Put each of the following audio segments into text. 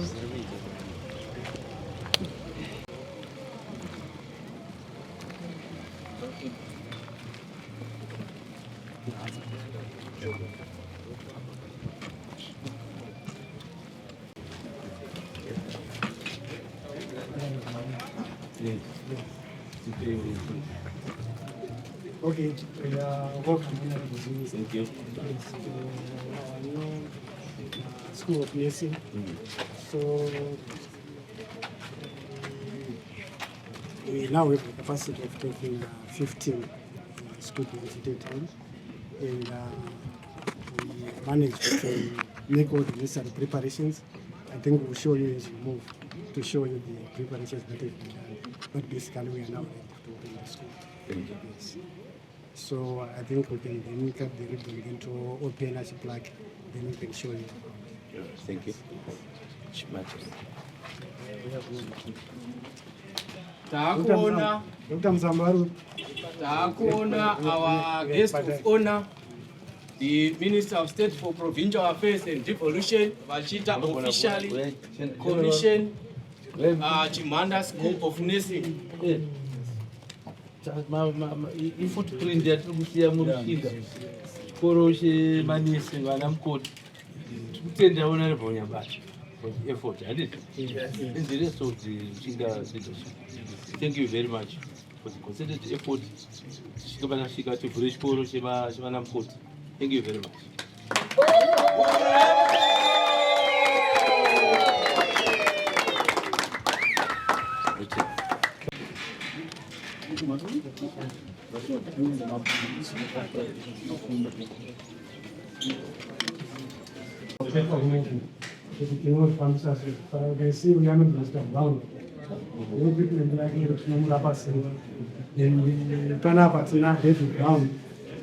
Okay, welcome. Thank you. School of Nursing. So we now have the capacity of taking 15 students at a time, and we managed to make all the necessary preparations. I think we'll show you as we move to show you the preparations that have been done. But basically, we are now ready to open the school. Thank you. Yes. So I think we can then cut the ribbon into open as a plug, then we can show you. Thank you. Takuna Dr. Mzambaru. our guest of honor, the Minister of State for Provincial Affairs and Devolution, Vachita officially commission Chimhanda School of Nursing. Footprint that we are Rushinga. Koroshe manisi vana mukoti. Kutenda honorable Nyabata for the effort. I did. In the rest of the Rushinga leadership. Thank you very much for the considered effort. Shika to British Koroshe vana mukoti. Thank you very much.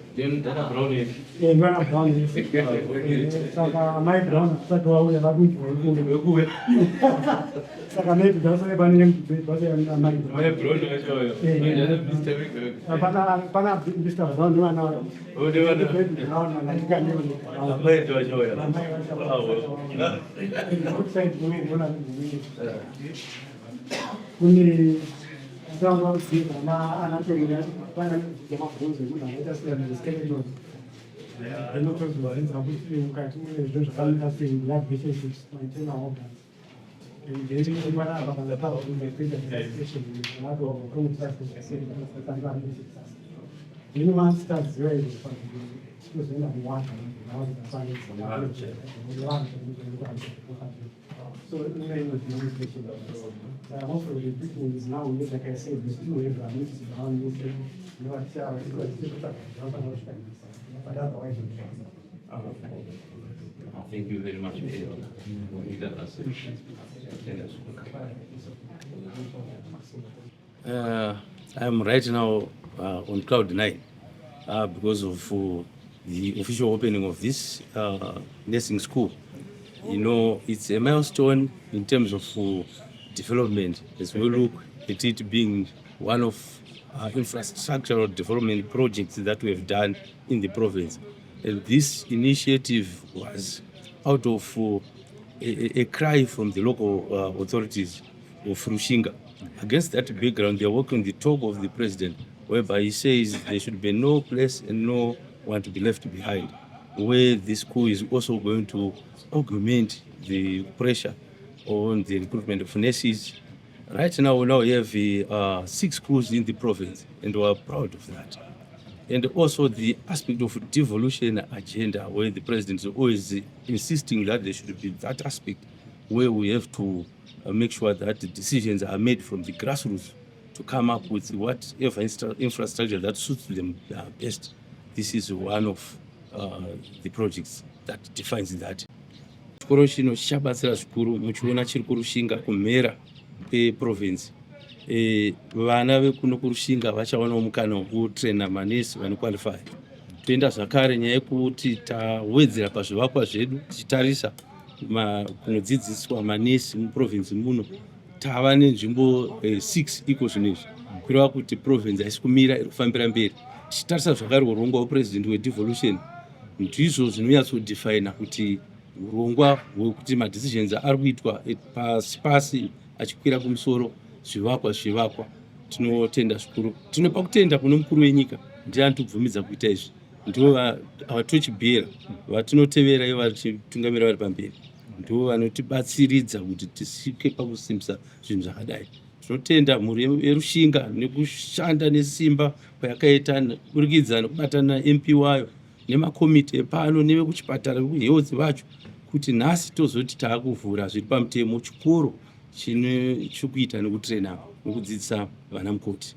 Then brown is. So also the people is now, like I said, the people have around but otherwise, Thank you very much. I'm right now on cloud 9 because of the official opening of this nursing school. You know, it's a milestone in terms of development as we look at it being one of infrastructural development projects that we have done in the province. And this initiative was out of a cry from the local authorities of Rushinga. Against that background, they are working the talk of the president, whereby he says there should be no place and no one to be left behind, where the school is also going to augment the pressure on the recruitment of nurses. Right now, we have 6 schools in the province, and we are proud of that. And also the aspect of devolution agenda, where the president is always insisting that there should be that aspect, where we have to make sure that the decisions are made from the grassroots to come up with whatever infrastructure that suits them best. This is one of the projects that defines that. Chikoro chino chabatsira zvikuru muchiona chiri kurushinga kumhera kweprovince. Vana vekuno kurushinga vachaonawo mukana wekutraina manesi vanoqualify. Toenda zvakare nyaya yekuti tawedzera pazvivakwa zvedu tichitarisa kunodzidziswa manesi muprovince muno. Tava nenzvimbo 6 iko zvinezvi. Kureva kuti province haisi kumira, iri kufambira mberi. Tichitarisa zvakare urongwa hwepresident hwedevolution, ndizvo zvinonyatsodefina kuti urongwa hwekuti madecisions ari kuitwa pasi achikwira kumusoro, zvivakwa. Tinotenda zvikuru, tinopa kutenda kuno mukuru wenyika, ndiye anotibvumidza kuita izvi, ndivo vatochibhera vatinotevera ivo vachitungamira vari pamberi, ndivo vanotibatsiridza kuti tisvike pakusimbisa zvinhu zvakadai. Tinotenda mhuri yerushinga nekushanda nesimba kwayakaita kuburikidza nekubatana na MP wayo nemakomiti epano nevekuchipatara vekuhealth vacho, kuti nhasi tozoti taakuvhura zviri pamutemo chikoro chinokuita nekutrena nekudzidzisa vana mukoti.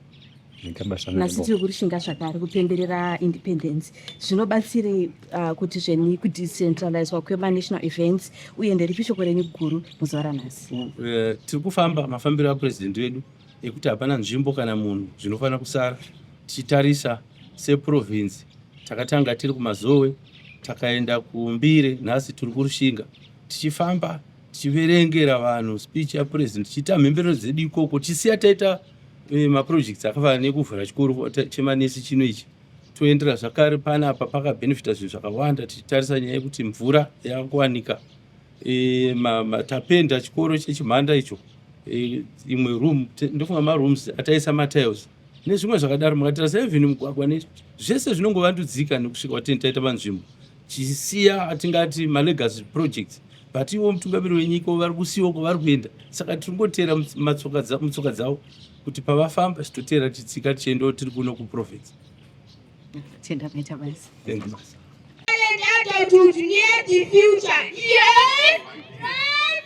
Nhasi tiri kurushinga zvakare kupemberera independence, zvinobatsire kuti zveni kudecentralizwa kwema-national events, uye nderipi shoko renyu guru muzuva ranhasi? Tiri kufamba mafambiro apurezidendi wedu ekuti hapana nzvimbo kana munhu zvinofanira kusara. Tichitarisa seprovinsi, takatanga tiri kumazowe, takaenda kumbire, nhasi tiri kurushinga, tichifamba tichiverengera vanhu speech yapurezidendi, tichiita mhemberero dzedu ikoko, tisiya taita maprojects akafanana nekuvhura chikoro chemanesi chino ichi. Toendera zvakare panapa pakabenefita zvinhu zvakawanda, tichitarisa nyaya yekuti mvura yakuwanika. Tapenda chikoro chechimhanda icho, imwe room ndofunga marooms ataisa matiles nezvimwe zvakadaro. Mukatarisa even mugwagwa zvese zvinongovandudzika nekusvika kwatini taita panzvimbo, chisiya atingati malegacy projects, but ivo mutungamiri wenyika vari kusiyiwa kwavari kuenda. Saka tiringotera mutsoka dzavo kuti pavafamba chitotera chitsika tichiendawo tiri kuno kuprovince. Tenda maita basi. Adulthood near the future. Yes! Right,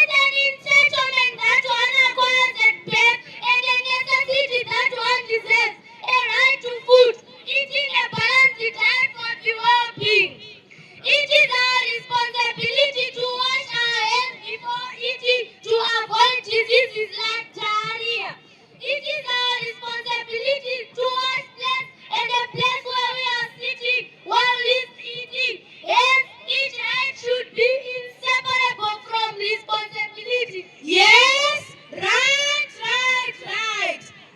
an entitlement that one acquires at birth, and a necessity that one deserves. A right to food, eating a balanced diet for the well-being. It is our responsibility to wash our hands before eating to avoid diseases like diarrhea. It is our responsibility to wash plates and the place where we are sitting while eating. Hence, each right should be inseparable from responsibility. Yes, right.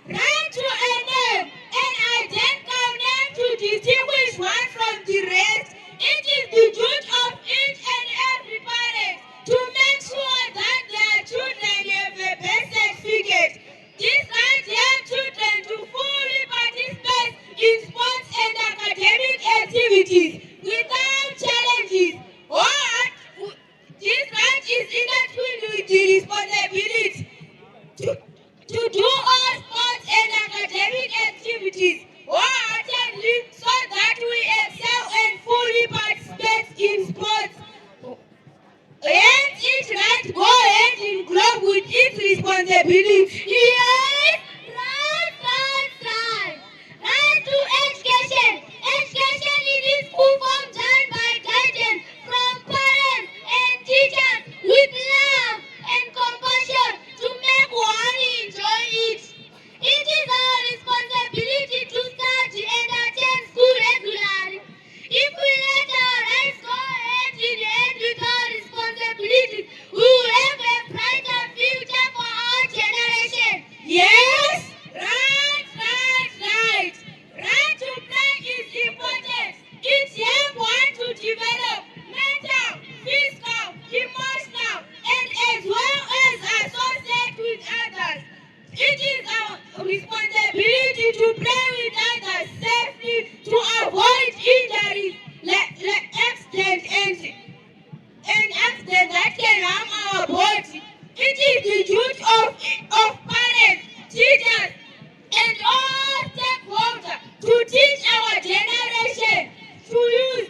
Right to a name, an identical name to distinguish one from the rest. It is the duty of each and every parent to make sure that their children have a birth certificate. This right helps children to fully participate in sports and academic activities without challenges. This right is intertwined with the responsibility to do all sports and academic activities wholeheartedly so that we excel and fully participate in sports. Hence, each right go hand in glove with its responsibility. Yes, right. Right to education. Education is full form done by guidance from parents and teachers with love and compassion to make one enjoy it. It is our responsibility to study and attend school regularly. If we let our rights go hand in hand with our responsibilities, we will have a brighter future for our generation. Yes, right. Right to play is important. It helps one to develop mental, physical, emotional, and as well as associate with others. It is our responsibility to play with others safely to avoid injuries, accidents, and accidents that can harm our body. It is the duty of parents, teachers, and all stakeholders to teach our generation to use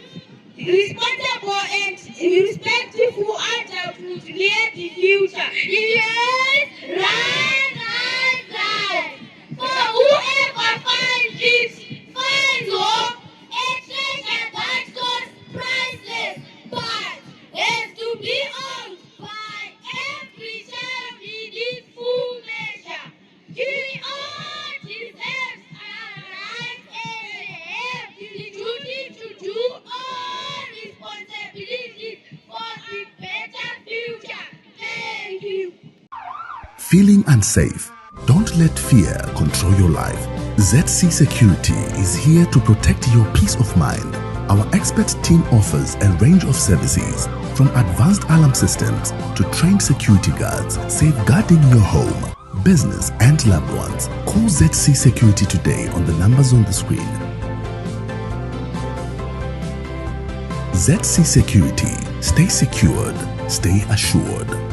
responsible and respectful adulthood near the future. Yes, right. For whoever finds it, finds hope, a treasure that goes priceless, but has to be owned by every child in its full measure. He all deserves a right and have the duty to do all responsibilities for a better future. Thank you. Feeling unsafe? Don't let fear control your life. ZC Security is here to protect your peace of mind. Our expert team offers a range of services, from advanced alarm systems to trained security guards, safeguarding your home, business and loved ones. Call ZC Security today on the numbers on the screen. ZC Security. Stay secured. Stay assured.